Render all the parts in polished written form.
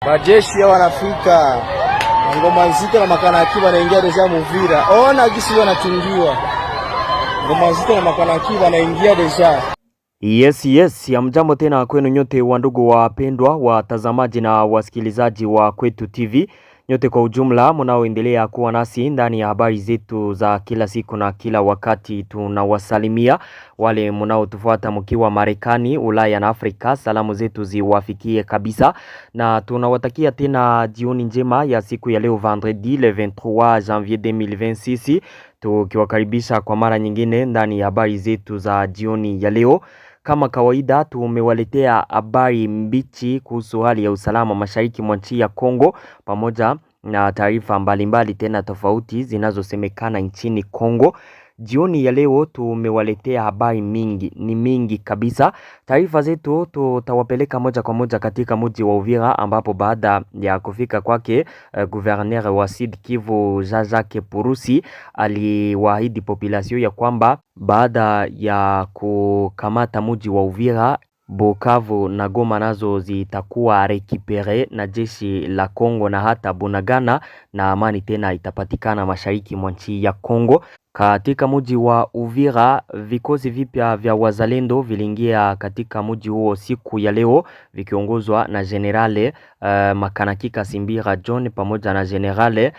Majeshi ya wanafika ngoma nzito na makanaki wanaingia deja Muvira. Ona gisi wanachungiwa. Ngoma nzito na makanaki wanaingia deja. Yes, hamjambo tena kwenu nyote wandugu wapendwa watazamaji na wasikilizaji wa Kwetu TV. Nyote kwa ujumla mnaoendelea kuwa nasi ndani ya habari zetu za kila siku na kila wakati, tunawasalimia. Wale mnaotufuata mkiwa Marekani, Ulaya na Afrika, salamu zetu ziwafikie kabisa, na tunawatakia tena jioni njema ya siku ya leo vendredi le 23 janvier 2026, tukiwakaribisha kwa mara nyingine ndani ya habari zetu za jioni ya leo. Kama kawaida tumewaletea habari mbichi kuhusu hali ya usalama mashariki mwa nchi ya Kongo, pamoja na taarifa mbalimbali tena tofauti zinazosemekana nchini Kongo. Jioni ya leo tumewaletea habari mingi kabisa. Taarifa zetu tutawapeleka moja kwa moja katika mji wa Uvira, ambapo baada ya kufika kwake gouverneur wa Sud Kivu Jean-Jacques Purusi aliwaahidi population ya kwamba baada ya kukamata mji wa Uvira, Bukavu na Goma nazo zitakuwa rekipere na jeshi la Kongo na hata Bunagana, na amani tena itapatikana mashariki mwa nchi ya Kongo. Katika mji wa Uvira, vikosi vipya vya wazalendo viliingia katika mji huo siku ya leo, vikiongozwa na Generale Makanaki Kasimbira John pamoja na Generale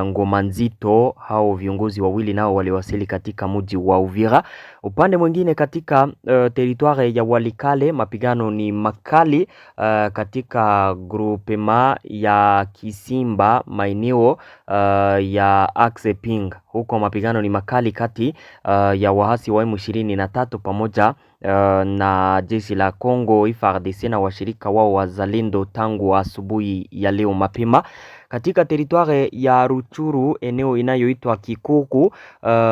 Ngomanzito. Hao viongozi wawili nao waliwasili katika mji wa Uvira. Upande mwingine katika teritware ya Walikale, mapigano ni makali katika grupema ya Kisimba, maeneo ya Axeping. Huko mapigano ni makali kati ya wahasi wa M23 pamoja na jeshi la Kongo FARDC na washirika wao wazalendo tangu asubuhi ya leo mapema. Katika teritware ya Ruchuru, eneo inayoitwa Kikuku,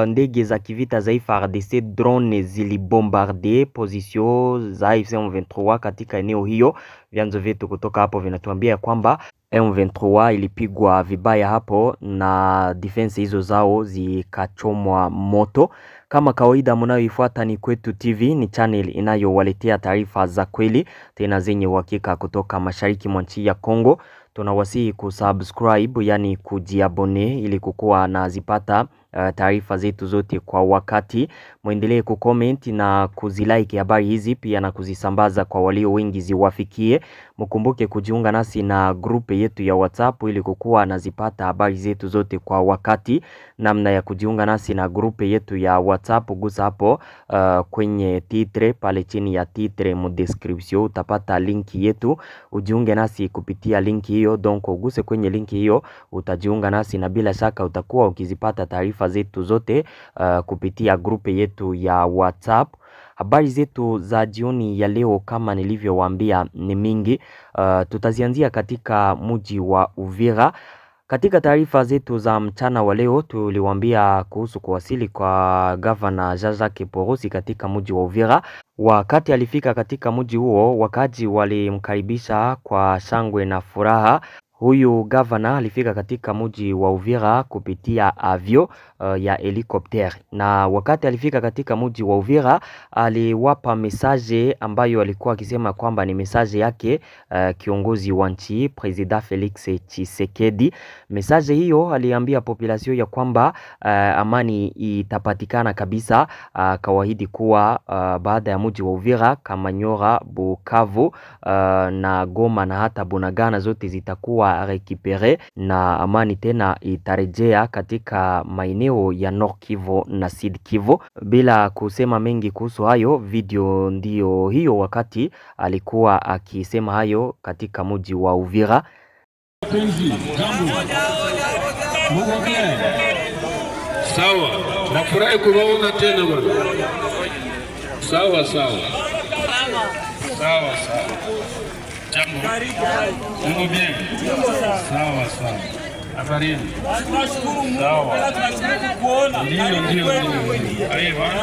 ndege za kivita za FARDC drone zilibombarde position za M23 katika eneo hiyo. Vyanzo vyetu kutoka hapo vinatuambia kwamba M23 ilipigwa vibaya hapo na defense hizo zao zikachomwa moto. Kama kawaida mnayoifuata ni Kwetu TV, ni channel inayowaletea taarifa za kweli tena zenye uhakika kutoka mashariki mwa nchi ya Kongo. Tunawasihi kusubscribe, yani kujiabone, ili kukuwa na zipata taarifa zetu zote kwa wakati. Muendelee kucomment na kuzilike habari hizi, pia na kuzisambaza kwa walio wengi ziwafikie. Mkumbuke kujiunga nasi na grupe yetu ya WhatsApp ili kukuwa na zipata habari zetu zote kwa wakati. Namna ya kujiunga nasi na grupe yetu ya WhatsApp, gusa hapo kwenye titre, pale chini ya titre mu description utapata linki yetu. Ujiunge nasi kupitia linki hiyo, donc uguse kwenye linki hiyo utajiunga nasi, na bila shaka utakuwa ukizipata taarifa zetu zote kupitia grupe yetu ya WhatsApp. Habari zetu za jioni ya leo kama nilivyowaambia ni mingi. Tutazianzia katika mji wa Uvira. Katika taarifa zetu za mchana wa leo tuliwaambia kuhusu kuwasili kwa Governor Jean-Jacques Purusi katika mji wa Uvira. Wakati alifika katika mji huo, wakaji walimkaribisha kwa shangwe na furaha. Huyu governor alifika katika mji wa Uvira kupitia avio ya helikopter, na wakati alifika katika mji wa Uvira aliwapa message ambayo alikuwa akisema kwamba ni message yake kiongozi wa nchi President Felix Tshisekedi. Message hiyo aliambia population ya kwamba amani itapatikana kabisa. Kawaahidi kuwa baada ya mji wa Uvira, Kamanyola, Bukavu na Goma na hata Bunagana zote zitakuwa rekipere na amani tena itarejea katika maeneo ya Nord Kivu na Sud Kivu. Bila kusema mengi kuhusu hayo, video ndio hiyo wakati alikuwa akisema hayo katika mji wa Uvira. Sawa, nafurahi kuwaona tena bwana. Sawa. Jambo. Mungu bien. Sawa. Habari. Sawa. Ndio. Aye bwana.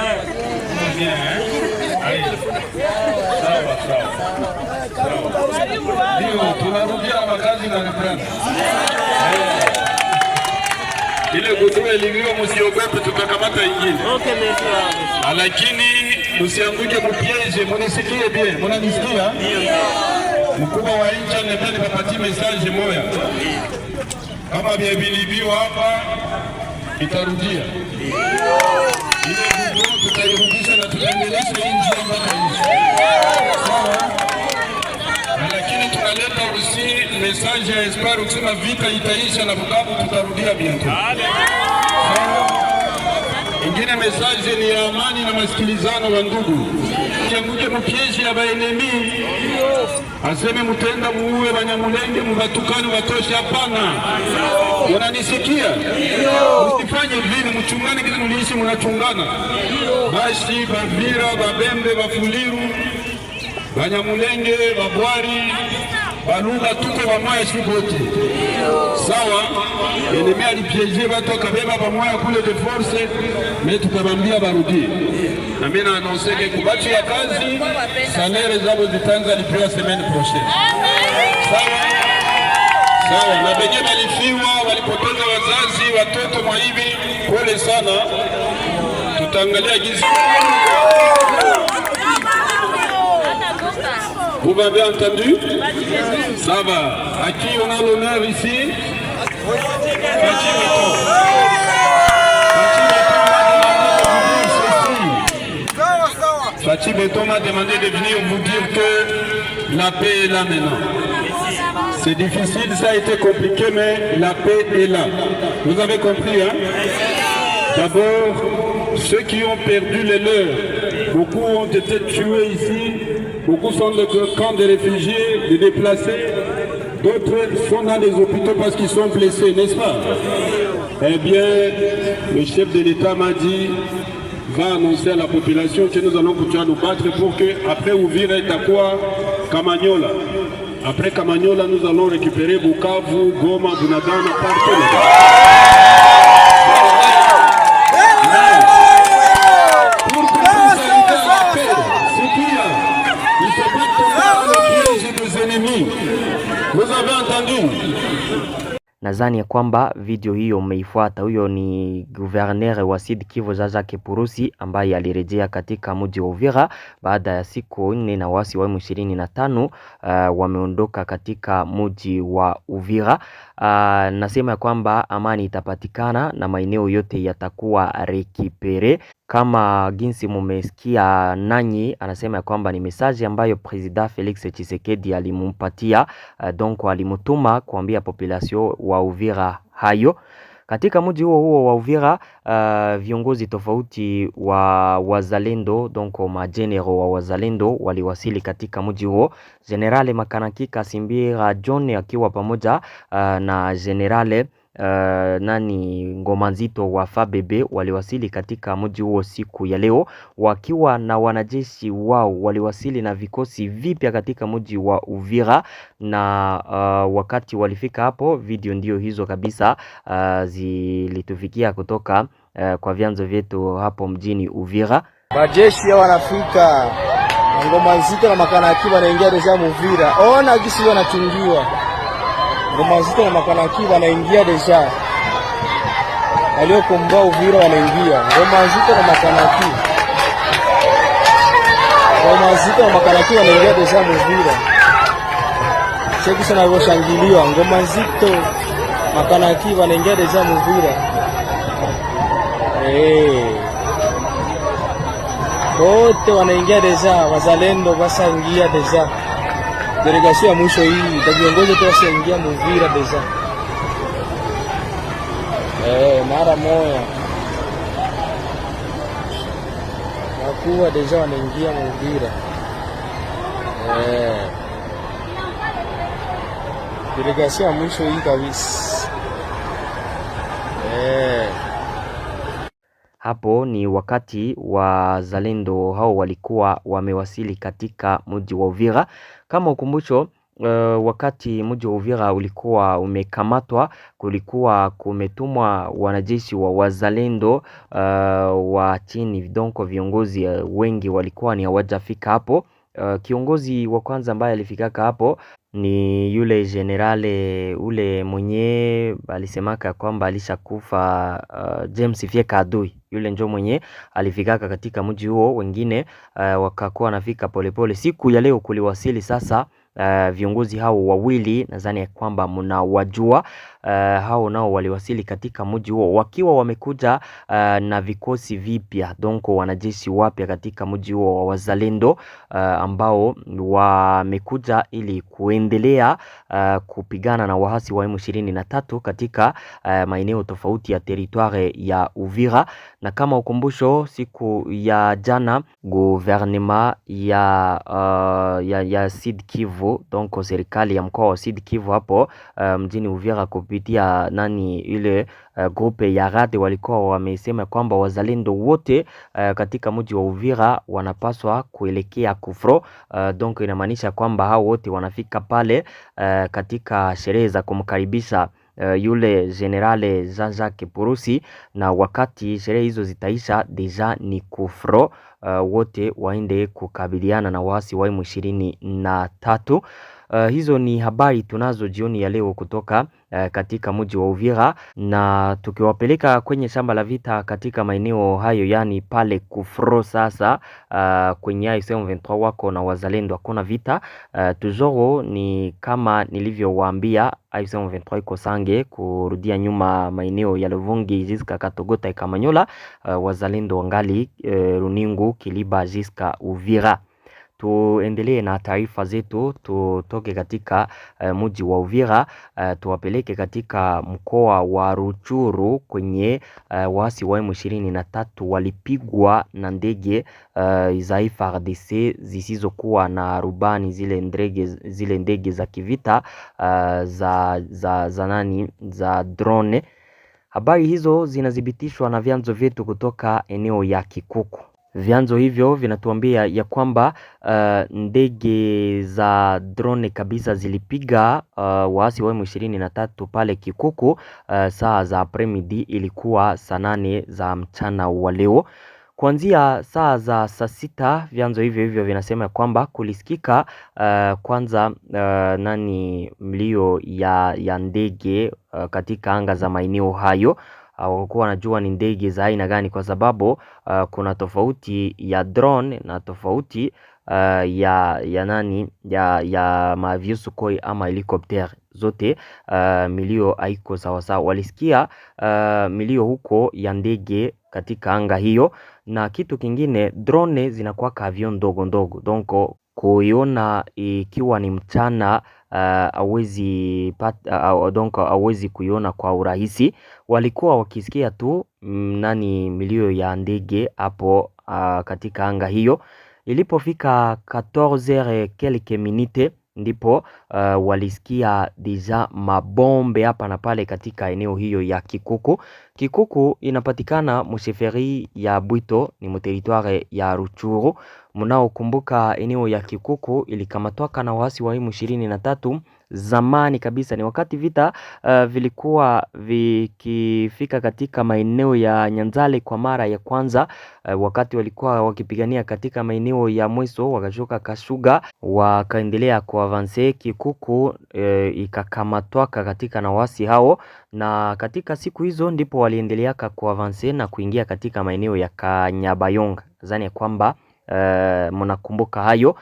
Mungu bien. Aye. Sawa. Ndio, tunarudia makazi na referendum. Ile kutoa ilivyo, msiogope, tutakamata ingine. Okay, lakini msianguke mpieze. Mnisikie bien? Mnanisikia? mkubwa wa nchi anapenda papatie message moja. Kama bilibiwa hapa itarudia. Ile ndio tutairudisha na tutaendelesha nchi mpaka nchi. Sawa? Lakini tunaleta usi message ya espoir kusema vita itaisha na Bukavu tutarudia bientôt. Sawa? Ingine message ni ya amani na masikilizano wa ndugu. Muje mupieshi ya baenemi. Aseme mutenda muue Banyamulenge mubatukani watoshe hapana. Unanisikia? Msifanye vile mchungane kitu muliishi mnachungana. Bashi, Bavira, Babembe, Bafuliru, Banyamulenge, Babwari, Baluga tuko bamoya shibote. Sawa? Enemi alipieje watu akabeba bamoya kule de force, mais tukabambia barudi. Na mimi naanonse ke kubati ya kazi salaire zabo zitaanza lipewa semaine prochaine. Sawa? Sawa, na benye balifiwa walipoteza wazazi, watoto mwa hivi, pole sana. Tutaangalia gizi. Vous m'avez entendu? Ça va. À qui on a l'honneur ici? Fatih Beton m'a demandé de venir vous dire que la paix est là maintenant. C'est difficile, ça a été compliqué, mais la paix est là. Vous avez compris, hein? D'abord, ceux qui ont perdu les leurs, beaucoup ont été tués ici, beaucoup sont dans le camp de réfugiés, de déplacés, d'autres sont dans les hôpitaux parce qu'ils sont blessés, n'est-ce pas? Eh bien, le chef de l'État m'a dit, va annoncer à la population que nous allons continuer à nous battre pour que, après Uvira et Takwa, Kamanyola, après Kamanyola, nous allons récupérer Bukavu, Goma, Bunagana, partout. Pour que nous arrivions à la paix, c'est clair. Il ne faut pas tomber dans le piège des ennemis. Vous avez entendu? Nadhani ya kwamba video hiyo umeifuata. Huyo ni Gouverneur wa Sud Kivu Jacques Purusi ambaye alirejea katika mji wa Uvira baada ya siku 4 na wasi wa M25 wameondoka katika mji wa Uvira. Nasema ya kwamba amani itapatikana na maeneo yote yatakuwa rekipere. Kama ginsi mumesikia nanyi, anasema ya kwamba ni message ambayo President Felix Tshisekedi alimumpatia, donc alimutuma kuambia population wa Uvira hayo. Katika mji huo wa Uvira, viongozi tofauti wa wazalendo, donc majenero wa wazalendo waliwasili katika mji huo. Generale Makanaki Kasimbira John akiwa pamoja na generale Ngoma Nzito wa FABB waliwasili katika mji huo siku ya leo, wakiwa na wanajeshi wao. Waliwasili na vikosi vipya katika mji wa Uvira, na wakati walifika hapo, video ndio hizo kabisa zilitufikia kutoka kwa vyanzo vyetu hapo mjini Uvira. Majeshi ya wanafika Ngoma Nzito na Makanaki wanaingia deja Uvira. Ona gisi wanachungiwa. Ngoma Nzito na Makanaki wanaingia deja. Waliokomboa Uvira wanaingia. Ngoma Nzito na Makanaki. Ngoma Nzito na Makanaki wanaingia deja Uvira. Cheki sana wanaoshangiliwa. Ngoma Nzito Makanaki wanaingia deja Uvira. Wote wanaingia deja, wazalendo wasaingia deja. Delegation ya mwisho hii, viongozi tu wasaingia Uvira deja. Mara moja. Wakuwa deja wanaingia Uvira. Delegation ya mwisho hii kabisa. Hapo ni wakati wazalendo hao walikuwa wamewasili katika mji wa Uvira. Kama ukumbusho, wakati mji wa Uvira ulikuwa umekamatwa, kulikuwa kumetumwa wanajeshi wa wazalendo wa chini, donc viongozi wengi walikuwa ni hawajafika hapo. Kiongozi wa kwanza ambaye alifikaka hapo ni yule generale ule mwenye alisemaka kwamba alishakufa, James Fieka Adui. Yule ndio mwenye alifikaka katika mji huo. Wengine wakakuwa nafika polepole. Siku ya leo kuliwasili sasa viongozi hao wawili nadhani ya kwamba mnawajua. Hao nao waliwasili katika mji huo wakiwa wamekuja na vikosi vipya, donc wanajeshi wapya katika mji huo wa Wazalendo ambao wamekuja ili kuendelea kupigana na wahasi wa M23 katika maeneo tofauti ya territoire ya Uvira. Na kama ukumbusho, siku ya jana gouvernement ya Sud Kivu, donc serikali ya mkoa wa Sud Kivu hapo mjini Uvira kupitia ile grupe ya RAD walikuwa wamesema kwamba wazalendo wote katika mji wa Uvira wanapaswa kuelekea Kufro. Donc inamaanisha kwamba hao wote wanafika pale katika sherehe za kumkaribisha yule Generale Jean-Jacques Purusi, na wakati sherehe hizo zitaisha deja ni Kufro, wote waende kukabiliana na waasi wa M23. Hizo ni habari tunazo jioni ya leo kutoka katika mji wa Uvira, na tukiwapeleka kwenye shamba la vita katika maeneo hayo, yani pale Kufro. Sasa kwenye M23 wako na wazalendo hakuna vita. Tuzoro ni kama nilivyowaambia, M23 iko sange kurudia nyuma maeneo ya Luvungi jiska Katogota Kamanyola, wazalendo wangali Runingu Kiliba jiska Uvira. Tuendelee na taarifa zetu, tutoke katika mji wa Uvira, tuwapeleke katika mkoa wa Ruchuru kwenye waasi wa M23 walipigwa na ndege za FARDC zisizokuwa na rubani, zile ndege za kivita za drone. Habari hizo zinadhibitishwa na vyanzo vyetu kutoka eneo ya Kikuku. Vyanzo hivyo vinatuambia ya kwamba ndege za drone kabisa zilipiga waasi wa M23 pale Kikuku saa za apremidi, ilikuwa saa 8 za mchana wa leo. Kuanzia saa za saa 6 vyanzo hivyo vinasema kwamba kulisikika kwanza mlio ya ndege katika anga za maeneo hayo. Hawakuwa wanajua ni ndege za aina gani, kwa sababu kuna tofauti ya drone na tofauti ya Maviu Sukhoi ama helikopter. Zote milio haiko sawa sawa. Walisikia milio huko ya ndege katika anga hiyo, na kitu kingine, drone zinakuwa avion ndogo ndogo, donc kuiona ikiwa ni mchana hawezi kuiona kwa urahisi. Walikuwa wakisikia tu milio ya ndege hapo katika anga hiyo. Ilipofika 14h quelques minutes ndipo walisikia deja mabombe hapa na pale katika eneo hiyo ya Kikuku. Kikuku inapatikana msheferi ya Bwito, ni mteritoire ya Ruchuru. Mnaokumbuka eneo ya Kikuku ilikamatwaka na waasi wa M23 zamani kabisa, ni wakati vita vilikuwa vikifika katika maeneo ya Nyanzale kwa mara ya kwanza, wakati walikuwa wakipigania katika maeneo ya Mweso, wakashuka Kashuga, wakaendelea kuavanse. Kikuku ikakamatwaka katika na waasi hao, na katika siku hizo ndipo waliendelea kuavanse na kuingia katika maeneo ya Kanyabayonga. Nadhani kwamba mnakumbuka hayo.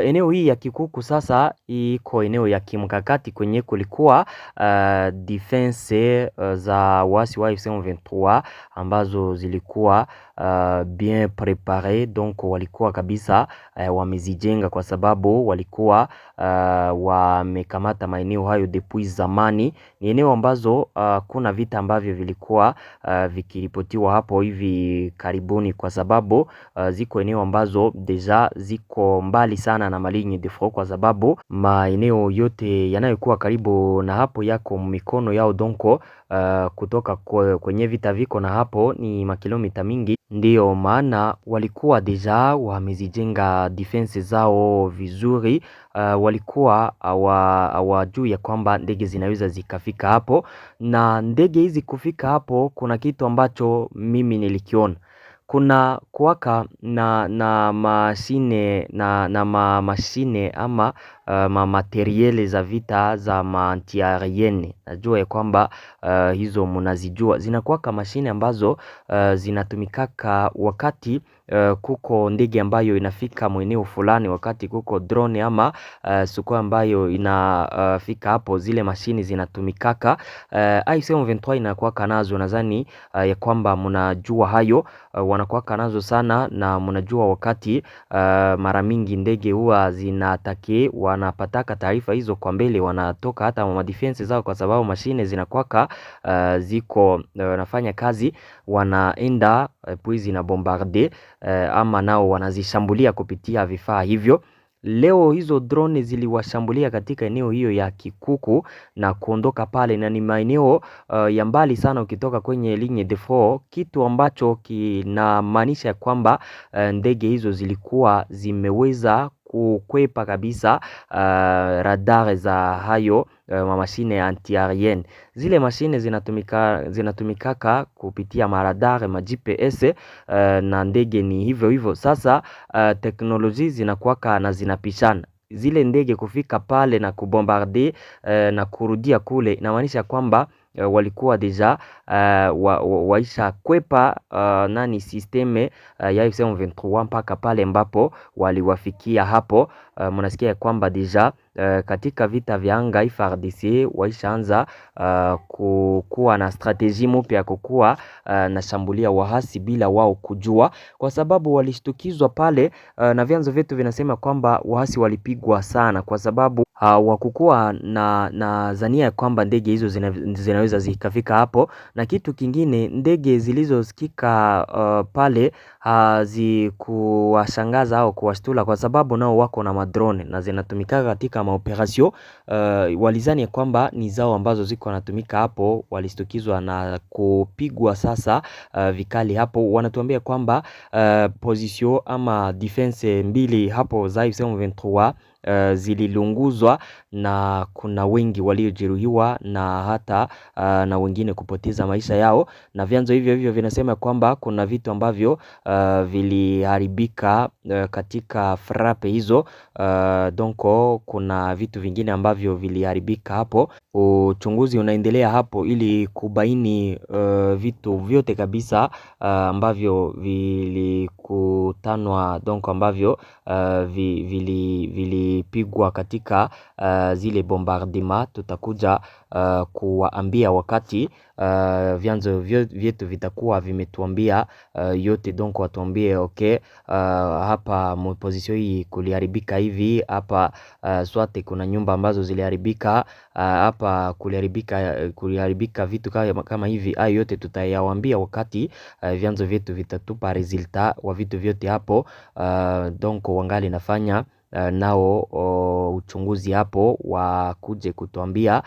Eneo hii ya Kikuku sasa iko eneo ya kimkakati kwenye kulikuwa defense za wasi wa M23 ambazo zilikuwa bien prepare, donc walikuwa kabisa wamezijenga, kwa sababu walikuwa wamekamata maeneo hayo depuis zamani. Ni eneo ambazo kuna vita ambavyo vilikuwa vikiripotiwa hapo hivi karibuni, kwa sababu ziko eneo ambazo deja ziko mbali sana na maligne de front, kwa sababu maeneo yote yanayokuwa karibu na hapo yako mikono yao, donko kutoka kwenye vita viko na hapo ni makilomita mingi. Ndiyo maana walikuwa deja wamezijenga defense zao vizuri. Walikuwa hawajui ya kwamba ndege zinaweza zikafika hapo, na ndege hizi kufika hapo, kuna kitu ambacho mimi nilikiona. Kuna kuwaka na mashine ama materiele za vita za antiaerienne. Najua ya kwamba hizo mnazijua, zinakuwa mashine ambazo zinatumikaka wakati kuko ndege ambayo inafika mweneo fulani, wakati kuko drone ama suko ambayo inafika hapo, zile mashine zinatumikaka. AFC M23 inakuwa nazo, nadhani ya kwamba mnajua hayo, wanakuwa nazo sana, na mnajua wakati mara mingi ndege huwa zinatake, wanapataka taarifa hizo kwa mbele, wanatoka hata ma defense zao, kwa sababu mashine zinakuwa ziko nafanya kazi, wanaenda puis na bombarder ama nao wanazishambulia kupitia vifaa hivyo. Leo hizo drone ziliwashambulia katika eneo hiyo ya Kikuku na kuondoka pale, na ni maeneo ya mbali sana ukitoka kwenye ligne de front, kitu ambacho kinamaanisha kwamba ndege hizo zilikuwa zimeweza kukwepa kabisa radar za hayo mashine anti-aerienne. Zile mashine zinatumikaka kupitia maradar, ma GPS, na ndege ni hivyo hivyo. Sasa teknolojia zinakuwa na zinapishana. Zile ndege kufika pale na kubombarder na kurudia kule, inamaanisha kwamba walikuwa deja waisha kwepa systeme ya AFC M23 mpaka pale ambapo waliwafikia hapo. Mnasikia kwamba deja katika vita vya anga FARDC waishaanza kuwa na strategy mpya, kukuwa na shambulia wahasi bila wao kujua, kwa sababu walishtukizwa pale, na vyanzo vyetu vinasema kwamba wahasi walipigwa sana, kwa sababu hawakukuwa na zania kwamba ndege hizo zinaweza zikafika hapo. Na kitu kingine, ndege zilizosikika pale hazikuwashangaza au kuwashtula, kwa sababu nao wako na madrone na zinatumika katika maoperation. Walizani kwamba ni zao ambazo ziko natumika hapo, walistukizwa na kupigwa sasa vikali hapo. Wanatuambia kwamba position ama defense mbili hapo za AFC M23 zililunguzwa, na kuna wengi waliojeruhiwa na hata na wengine kupoteza maisha yao, na vyanzo hivyo vinasema kwamba kuna vitu ambavyo viliharibika katika frappe hizo. Donc kuna vitu vingine ambavyo viliharibika hapo. Uchunguzi unaendelea hapo ili kubaini vitu vyote kabisa ambavyo vilikutanwa, donc ambavyo vilipigwa katika zile bombardement. Tutakuja kuwaambia wakati vyanzo vyetu vitakuwa vimetuambia yote, donc watuambie okay, hapa position hii kuliharibika hivi, hapa swate kuna nyumba ambazo ziliharibika, hapa kuliharibika vitu kama hivi. Hayo yote tutayawaambia wakati vyanzo vyetu vitatupa resulta wa vitu vyote hapo. Donc wangali nafanya nao uchunguzi hapo, wakuje kutuambia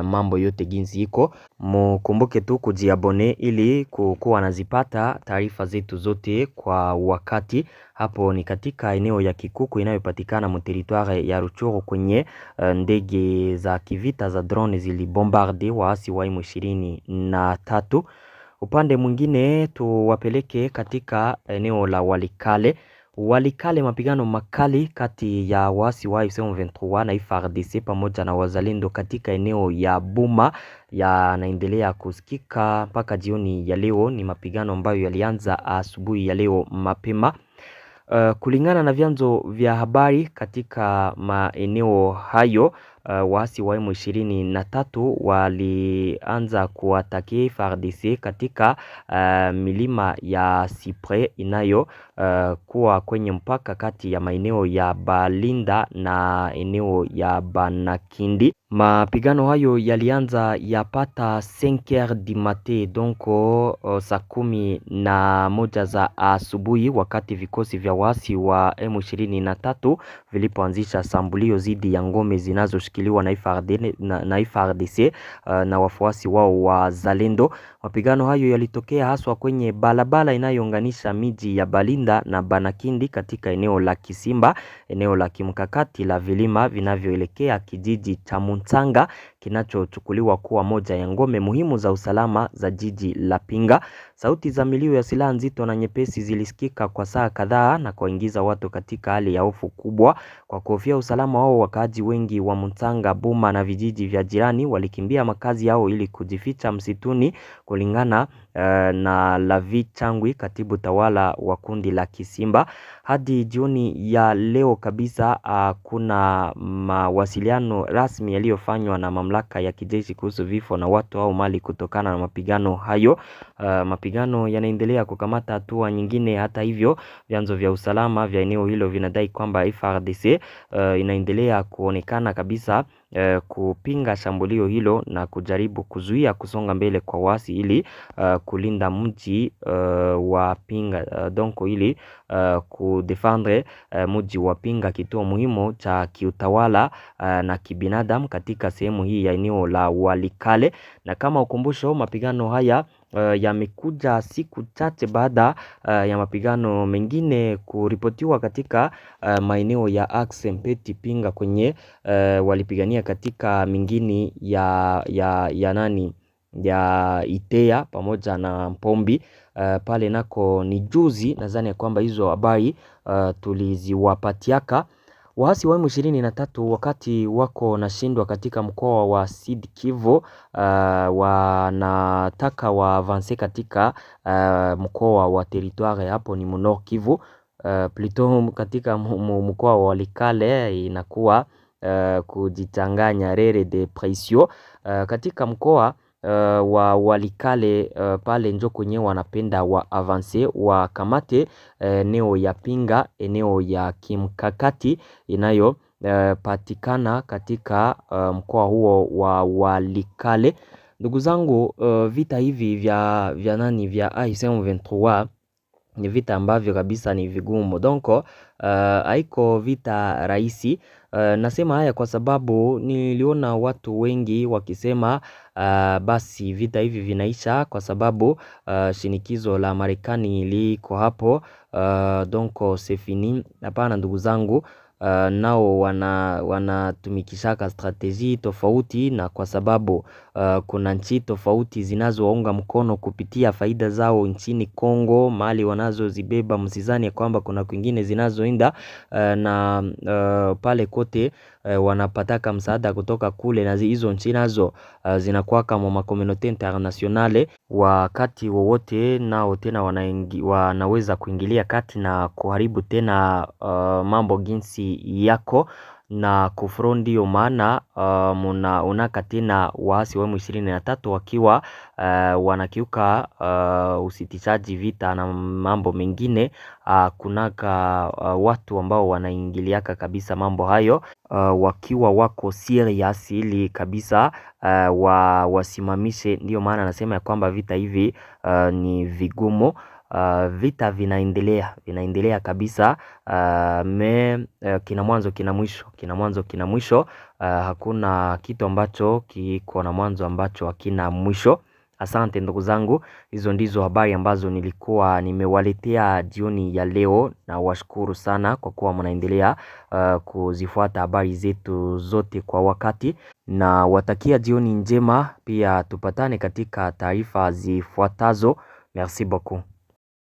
mambo yote ginsi iko. Mkumbuke tu kujiabone ili kukuwa nazipata taarifa zetu zote kwa wakati. Hapo ni katika eneo ya Kikuku inayopatikana mu territoire ya Ruchuru, kwenye ndege za kivita za drone zilibombarde waasi wa M23. Upande mwingine tuwapeleke katika eneo la Walikale, mapigano makali kati ya waasi wa AFC M23 na FARDC pamoja na wazalendo katika eneo ya Buma yanaendelea kusikika mpaka jioni ya leo. Ni mapigano ambayo yalianza asubuhi ya leo mapema. Kulingana na vyanzo vya habari katika maeneo hayo, waasi wa M23 walianza kuwatakia FARDC katika milima ya Cyprès inayo kuwa kwenye mpaka kati ya maeneo ya Balinda na eneo ya Banakindi. Mapigano hayo yalianza yapata 5h du matin, donc saa 11 za asubuhi, wakati vikosi vya waasi wa M23 vilipoanzisha shambulio dhidi ya ngome zinazoshikiliwa na FARDC na wafuasi wao wa Zalendo. Mapigano hayo yalitokea haswa kwenye barabara inayounganisha miji ya Balinda na Banakindi katika eneo la Kisimba, eneo la kimkakati la vilima vinavyoelekea kijiji cha Mutsanga kinachochukuliwa kuwa moja ya ngome muhimu za usalama za jiji la Pinga. Sauti za milio ya silaha nzito na nyepesi zilisikika kwa saa kadhaa na kuingiza watu katika hali ya hofu kubwa. Kwa kuhofia usalama wao, wakaaji wengi wa Mutanga, Buma na vijiji vya jirani walikimbia makazi yao ili kujificha msituni, kulingana na Lavi Changwi, katibu tawala wa kundi la Kisimba. Hadi jioni ya leo kabisa kuna mawasiliano rasmi yaliyofanywa na mamlaka ya kijeshi kuhusu vifo na watu au mali kutokana na mapigano hayo. Mapigano yanaendelea kukamata hatua nyingine. Hata hivyo, vyanzo vya usalama vya eneo hilo vinadai kwamba FARDC inaendelea kuonekana kabisa kupinga shambulio hilo na kujaribu kuzuia kusonga mbele kwa waasi ili kulinda mji wa Pinga, donc ili kudefendre mji wa Pinga, kituo muhimu cha kiutawala na kibinadamu katika sehemu hii ya eneo la Walikale. Na kama ukumbusho, mapigano haya yamekuja siku chache baada ya mapigano mengine kuripotiwa katika maeneo ya Axe Mpeti Pinga, kwenye walipigania katika mingini ya Itea pamoja na Mpombi. Pale nako ni juzi, nadhani kwamba hizo habari tuliziwapatiaka. Waasi wa M23 wakati wako nashindwa katika mkoa wa Sud Kivu, wanataka waavance katika mkoa wa territoire, hapo ni Nord Kivu, plutôt katika mkoa wa Walikale inakuwa kujichanganya rere de pression. Katika mkoa wa Walikale pale njo kwenye wanapenda wa avance wa kamate eneo ya Pinga, eneo ya kimkakati inayo patikana katika mkoa huo wa Walikale. Ndugu zangu, vita hivi vya M23 ni vita ambavyo kabisa ni vigumu, donc haiko vita rahisi. Nasema haya kwa sababu niliona watu wengi wakisema basi vita hivi vinaisha kwa sababu shinikizo la Marekani liko hapo, donc c'est fini. Hapana ndugu zangu, nao wanatumikishaka strategy tofauti, na kwa sababu kuna nchi tofauti zinazounga mkono kupitia faida zao nchini Kongo, mali wanazozibeba, msizani kwamba kuna kwingine zinazoenda na pale kote wanapataka msaada kutoka kule, na hizo nchi nazo zinakuwa kama makomunote internationale. Wakati wowote nao tena wanaweza kuingilia kati na kuharibu tena mambo jinsi yako na kufront. Ndio maana unaka tena waasi wa M23 wakiwa wanakiuka usitishaji vita na mambo mengine. Kunaka watu ambao wanaingiliaka kabisa mambo hayo, wakiwa wako serious ili kabisa wasimamishe. Ndio maana nasema ya kwamba vita hivi ni vigumu. Vita vinaendelea kabisa, kina mwanzo kina mwisho, hakuna kitu ambacho kiko na mwanzo ambacho hakina mwisho. Asante ndugu zangu, hizo ndizo habari ambazo nilikuwa nimewaletea jioni ya leo, na washukuru sana kwa kuwa mnaendelea kuzifuata habari zetu zote kwa wakati, na watakia jioni njema. Pia tupatane katika taarifa zifuatazo. Merci beaucoup.